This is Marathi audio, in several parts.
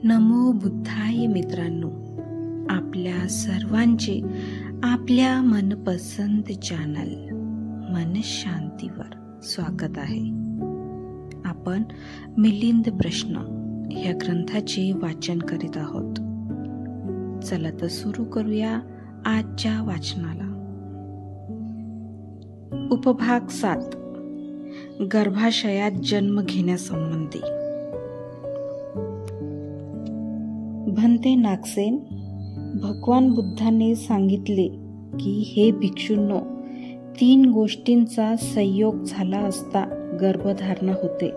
नमो बुद्धाय मित्रांनो, आपल्या सर्वांचे आपल्या मनपसंत चॅनल मन शांतीवर स्वागत आहे. आपण मिलिंद प्रश्न या ग्रंथाचे वाचन करीत आहोत. चला तर सुरू करूया आजच्या वाचनाला. उपभाग 7, गर्भाशयात जन्म घेण्यासंबंधी. भंते नागसेन, भगवान बुद्धांनी सांगितले की हे भिक्षूंनो, 3 गोष्टींचा संयोग झाला असता गर्भधारणा होते.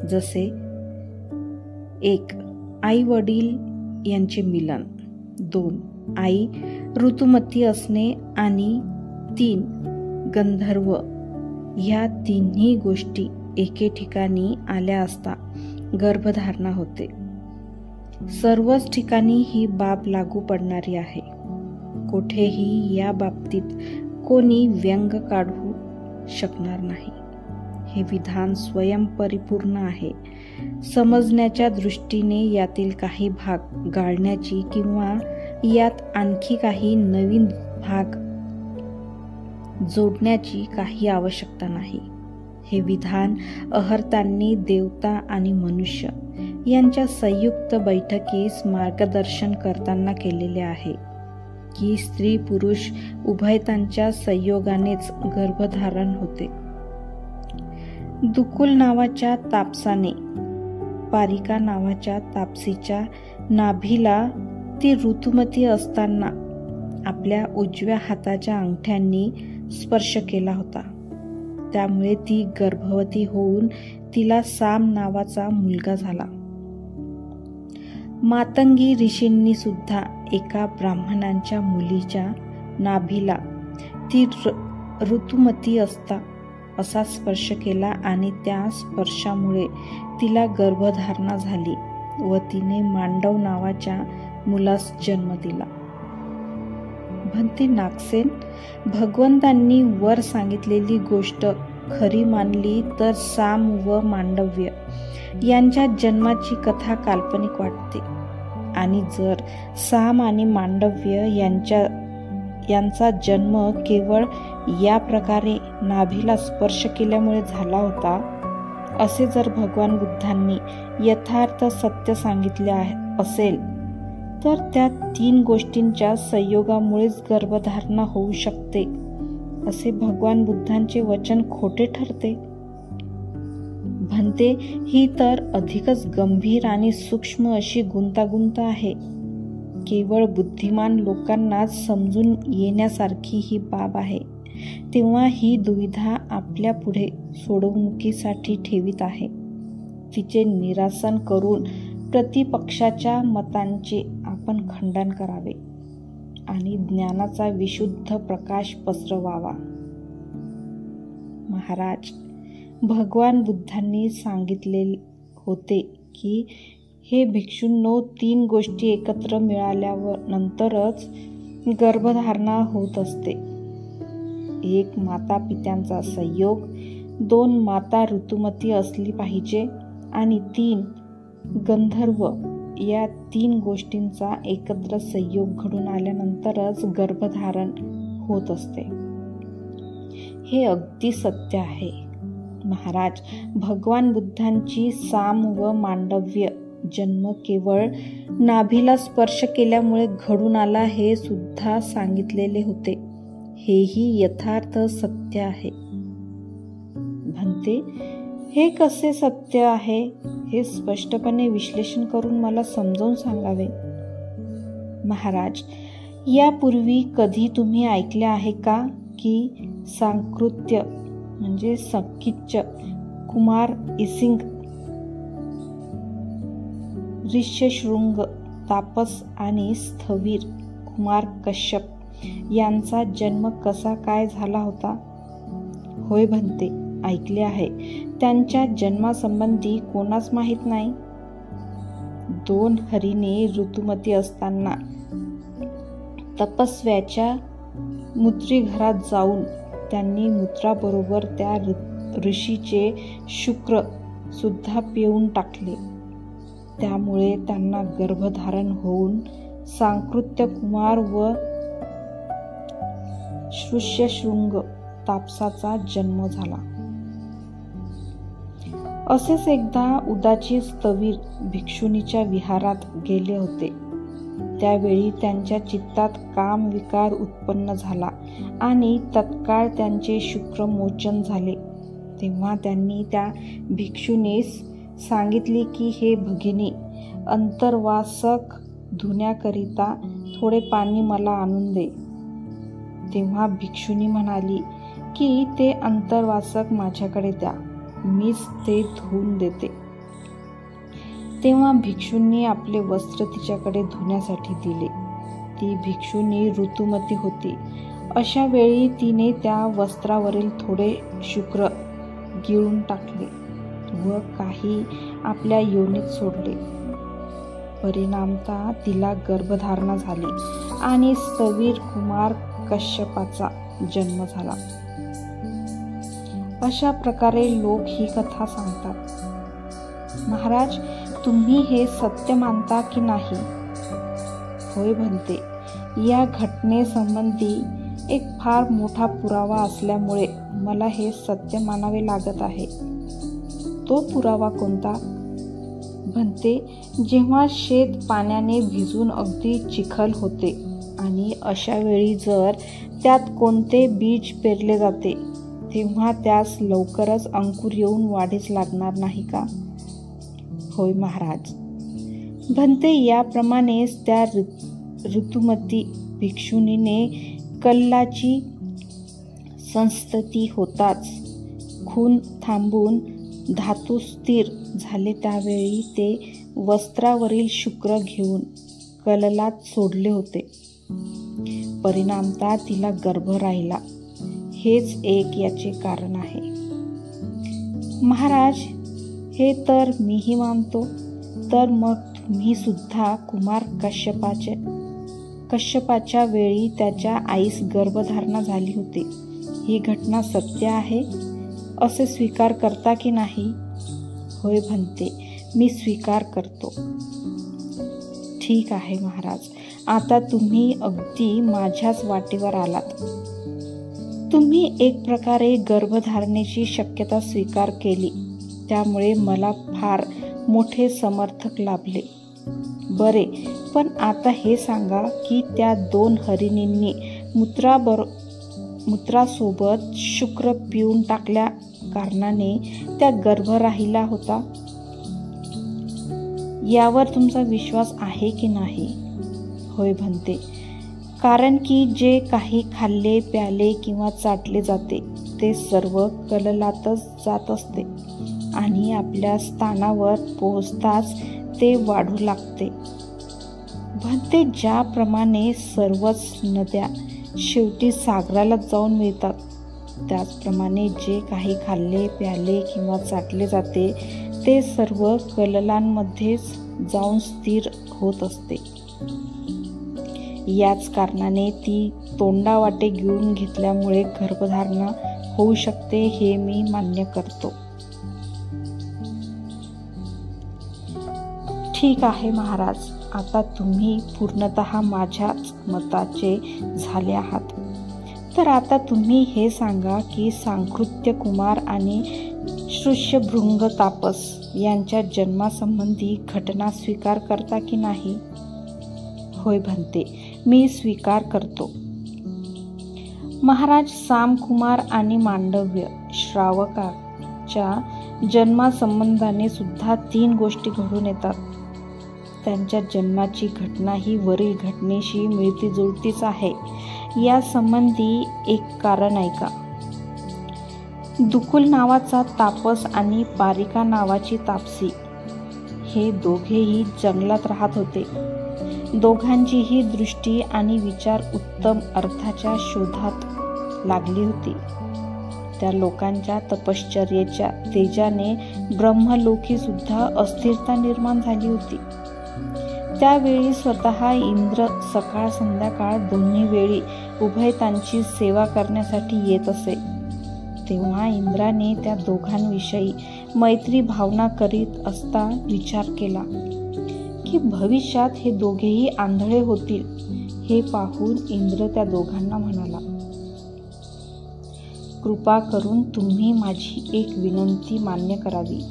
जसे 1. आई वडील यांचे मिलन, 2. आई ऋतुमती असणे आणि 3. गंधर्व. ह्या तिन्ही गोष्टी एके ठिकाणी आल्या असता गर्भधारणा होते. सर्वच ठिकाणी ही बाब लागू पडणारी आहे. कोठेही या बाबतीत कोणी व्यंग काढू शकणार नाही. हे विधान स्वयंपरिपूर्ण आहे. समजण्याच्या दृष्टीने यातील काही भाग गाळण्याची किंवा यात आणखी काही नवीन भाग जोडण्याची काही आवश्यकता नाही. हे विधान अहर्तांनी देवता आणि मनुष्य यांच्या संयुक्त बैठकीस मार्गदर्शन करताना केलेले आहे की स्त्री पुरुष उभयतांच्या संयोगानेच गर्भधारण होते. दुकुल नावाच्या तापसाने पारिका नावाच्या तापसीच्या नाभीला ती ऋतुमती असताना आपल्या उजव्या हाताच्या अंगठ्यांनी स्पर्श केला होता. त्यामुळे ती गर्भवती होऊन तिला साम नावाचा मुलगा झाला. मातंगी ऋषींनी सुद्धा एका ब्राह्मणांच्या मुलीच्या नाभीला ती ऋतुमती असता असा स्पर्श केला आणि त्या स्पर्शामुळे तिला गर्भधारणा झाली व तिने मांडव नावाच्या मुलास जन्म दिला. भंते नागसेन, भगवंतांनी वर सांगितलेली गोष्ट खरी मानली तर साम व मांडव्य यांच्या जन्माची कथा काल्पनिक वाटते. आणि जर साम आणि मांडव्य यांचा जन्म केवळ या प्रकारे नाभीला स्पर्श केल्यामुळे झाला होता, असे जर भगवान बुद्धांनी यथार्थ सत्य सांगितले असेल तर त्या 3 गोष्टींच्या संयोगामुळेच गर्भधारणा होऊ शकते, असे भगवान बुद्धांचे वचन खोटे ठरते. भंते, ही तर अधिकच गंभीर आणि सूक्ष्म अशी गुंतागुंत आहे. केवळ बुद्धिमान लोकांनाच समजून येण्यासारखी ही बाब आहे. तेव्हा ही दुविधा आपल्या पुढे सोडवणुकीसाठी ठेवीत आहे. तिचे निरासन करून प्रतिपक्षाच्या मतांचे आपण खंडन करावे आणि ज्ञानाचा विशुद्ध प्रकाश पसरवावा. महाराज, भगवान बुद्धांनी सांगितले होते की हे भिक्षूंनो, 3 गोष्टी एकत्र मिळाल्यावर नंतरच गर्भधारणा होत असते. 1. माता पित्यांचा संयोग, 2. माता ऋतुमती असली पाहिजे आणि 3. गंधर्व. या 3 गोष्टींचा एकत्र संयोग घडून आल्यानंतरच गर्भधारण होत असते. हे अगदी सत्य आहे. महाराज, भगवान बुद्धांची साम व मांडव्य जन्म केवळ नाभीला स्पर्श केल्यामुळे घडून आला हे सुद्धा सांगितलेले होते. हेही यथार्थ सत्य आहे. भंते, हे कसे सत्य आहे हे स्पष्टपणे विश्लेषण करून मला समजावून सांगावे. महाराज, यापूर्वी कधी तुम्ही ऐकले आहे का की सांकृत्य म्हणजे संकिच्च कुमार इसिंग, ऋष्यशृंग तापस आणि स्थविर कुमार कश्यप यांचा जन्म कसा काय झाला होता? होय भंते, ऐकले आहे. त्यांच्या जन्मासंबंधी कोणास माहीत नाही. 2 हरिणे ऋतुमती असताना तपस्व्याच्या मूत्रीघरात जाऊन त्यांनी मूत्राबरोबर त्या ऋषीचे शुक्र सुद्धा पिऊन टाकले. त्यामुळे त्यांना गर्भधारण होऊन सांकृत्य कुमार व ऋष्यशृंग तापसाचा जन्म झाला. असेच एकदा उदाची स्थवीर भिक्षुणीच्या विहारात गेले होते. त्यावेळी त्यांच्या चित्तात काम विकार उत्पन्न झाला आणि तत्काळ त्यांचे शुक्रमोचन झाले. तेव्हा त्यांनी त्या भिक्षुणीस सांगितले की हे भगिनी, अंतर्वासक धुण्याकरिता थोडे पाणी मला आणून दे. तेव्हा भिक्षुणी म्हणाली की ते अंतर्वासक माझ्याकडे द्या, मीच ते धुवून देते. तेव्हा भिक्षूंनी आपले वस्त्र तिच्याकडे धुण्यासाठी दिले. ती भिक्षुणी ऋतुमती होती. अशा वेळी तिने त्या वस्त्रावरील थोडे शुक्र गिळून टाकले व काही आपल्या योनीत सोडले. परिणामतः तिला गर्भधारणा झाली आणि स्थवीर कुमार कश्यपाचा जन्म झाला. अशा प्रकारे लोक ही कथा सांगतात. महाराज, तुम्ही हे सत्य मानता की नाही? होय भंते, या घटनेसंबंधी एक फार मोठा पुरावा असल्यामुळे मला हे सत्य मानावे लागत आहे. तो पुरावा कोणता? भंते, जेव्हा शेत पाण्याने भिजून अगदी चिखल होते आणि अशा वेळी जर त्यात कोणते बीज पेरले जाते, तेव्हा त्यास लवकरच अंकुर येऊन वाढीस लागणार नाही का? होय महाराज. भंते, याप्रमाणेच त्या ऋतुमती भिक्षुणीने कल्लाची संस्तती होताच खून थांबून धातू स्थिर झाले. त्यावेळी ते वस्त्रावरील शुक्र घेऊन कललात सोडले होते. परिणामतः तिला गर्भ राहिला. हेच एक याचे कारण आहे. महाराज, हे तर मीही मानतो. तर मग तुम्ही सुद्धा कुमार कश्यपाच्या वेळी त्याच्या आईस गर्भधारणा झाली होती, ही घटना सत्य आहे असे स्वीकार करता की नाही? होय भंते, मी स्वीकार करतो. ठीक आहे महाराज, आता तुम्ही अगदी माझ्याच वाटेवर आलात. तुम्ही एक प्रकारे गर्भधारणेची शक्यता स्वीकार केली, त्यामुळे मला फार मोठे समर्थक लाभले. बरे, पण आता हे सांगा की त्या 2 हरिणींनी मूत्रासोबत शुक्र पिऊन टाकल्या कारणाने त्या गर्भ राहिला होता, यावर तुमचा विश्वास आहे की नाही? होय भंते, कारण की जे काही खाल्ले प्याले किंवा चाटले जाते ते सर्व कललातच जात असते आणि आपल्या स्थानावर पोहोचताच ते वाढू लागते. भंते, ज्याप्रमाणे सर्वच नद्या शेवटी सागराला जाऊन मिळतात, त्याचप्रमाणे जे काही खाल्ले प्याले किंवा चाटले जाते ते सर्व कललांमध्येच जाऊन स्थिर होत असते. याच कारणाने ती तोंडावाटे गिळून घेतल्यामुळे गर्भधारणा होऊ शकते, हे मी मान्य करतो. ठीक आहे महाराज, आता तुम्ही पूर्णतः माझ्याच मताचे झाले आहात. तर आता तुम्ही हे सांगा की सांकृत्य कुमार आणि ऋष्यशृंग तापस यांच्या जन्मासंबंधी घटना स्वीकार करता की नाही? होय भंते, मी स्वीकार करतो. महाराज, सामकुमार आणि मांडव्य श्रावकाच्या जन्मासंबंधाने सुद्धा 3 गोष्टी घडून येतात. त्यांच्या जन्माची घटना ही वरील घटनेशी मिळती जुळतीच आहे. या संबंधी एक कारण ऐका. दुकुल नावाचा तापस आणि पारिका नावाची तापसी हे दोघेही जंगलात राहत होते. दोघांचीही दृष्टी आणि विचार उत्तम अर्थाच्या शोधात लागली होती. त्या लोकांच्या तपश्चर्येच्या तेजाने ब्रह्मलोकी सुद्धा अस्थिरता निर्माण झाली होती. त्यावेळी स्वतः इंद्र सकाळ संध्याकाळ दोन्ही वेळी उभयतांची सेवा करण्यासाठी येत असे. तेव्हा इंद्राने त्या दोघांविषयी मैत्री भावना करीत असता विचार केला की भविष्यात हे दोघेही आंधळे होतील. हे पाहून इंद्र त्या दोघांना म्हणाला, कृपा करून तुम्ही माझी एक विनंती मान्य करावी.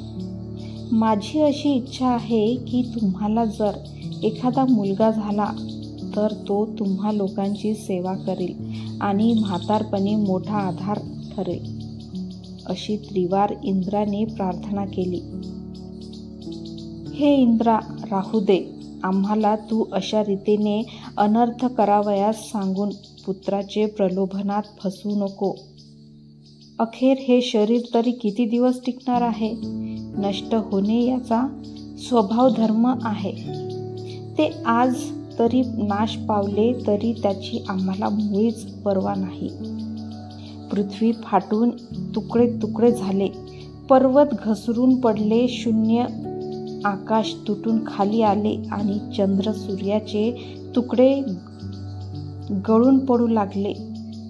माझी अशी इच्छा आहे की तुम्हाला जर एखादा मुलगा झाला तर तो तुम्हा लोकांची सेवा करेल आणि म्हातारपणी मोठा आधार ठरेल. अशी त्रिवार इंद्राने प्रार्थना केली. हे इंद्रा, राहू दे. आम्हाला तू अशा रीतीने अनर्थ करावयास सांगून पुत्राचे प्रलोभनात फसवू नको. अखेर हे शरीर तरी किती दिवस टिकणार आहे? नष्ट होणे याचा स्वभाव धर्म आहे. ते आज तरी नाश पावले तरी त्याची आम्हाला मुळीच पर्वा नाही. पृथ्वी फाटून तुकडे तुकडे झाले, पर्वत घसरून पडले, शून्य आकाश तुटून खाली आले आणि चंद्र सूर्याचे तुकडे गळून पडू लागले,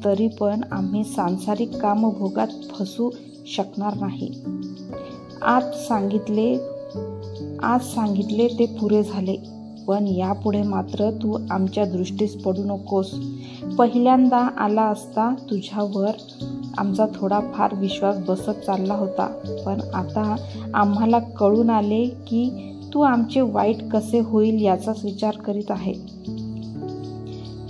तरी पण आम्ही सांसारिक कामभोगात फसू शकणार नाही. आज सांगितले ते पुरे झाले, पण यापुढे मात्र तू आमच्या दृष्टीस पडू नकोस. पहिल्यांदा आला असता तुझ्यावर आमचा थोडाफार विश्वास बसत चालला होता, पण आता आम्हाला कळून आले की तू आमचे वाईट कसे होईल याचाच विचार करीत आहे.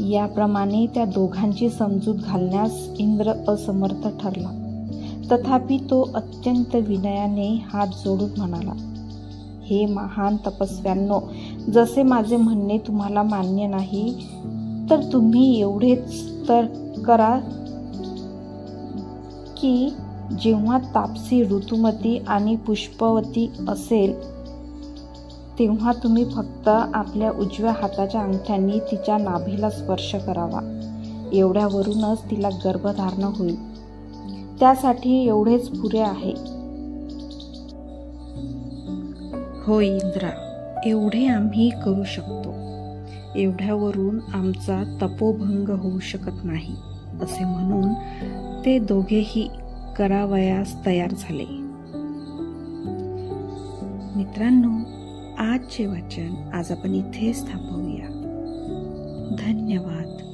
याप्रमाणे त्या दोघांची समजूत घालण्यास इंद्र असमर्थ ठरला. तथापि तो अत्यंत विनयाने हात जोडून म्हणाला, हे महान तपस्व्यांनो, जसे माझे म्हणणे तुम्हाला मान्य नाही तर तुम्ही एवढेच तर करा की जेव्हा तापसी, ऋतुमती आणि पुष्पवती असेल तेव्हा तुम्ही फक्त आपल्या उजव्या हाताच्या अंगठ्यांनी तिच्या नाभीला स्पर्श करावा. एवढ्यावरूनच तिला गर्भधारणा होईल. त्यासाठी एवढेच पुरे आहे. होय इंद्रा, एवढे आम्ही करू शकतो. एवढ्यावरून आमचा तपोभंग होऊ शकत नाही. असे म्हणून ते दोघेही करावयास तयार झाले. मित्रांनो, आजचे वाचन आज आपण इथेच थांबवूया. धन्यवाद.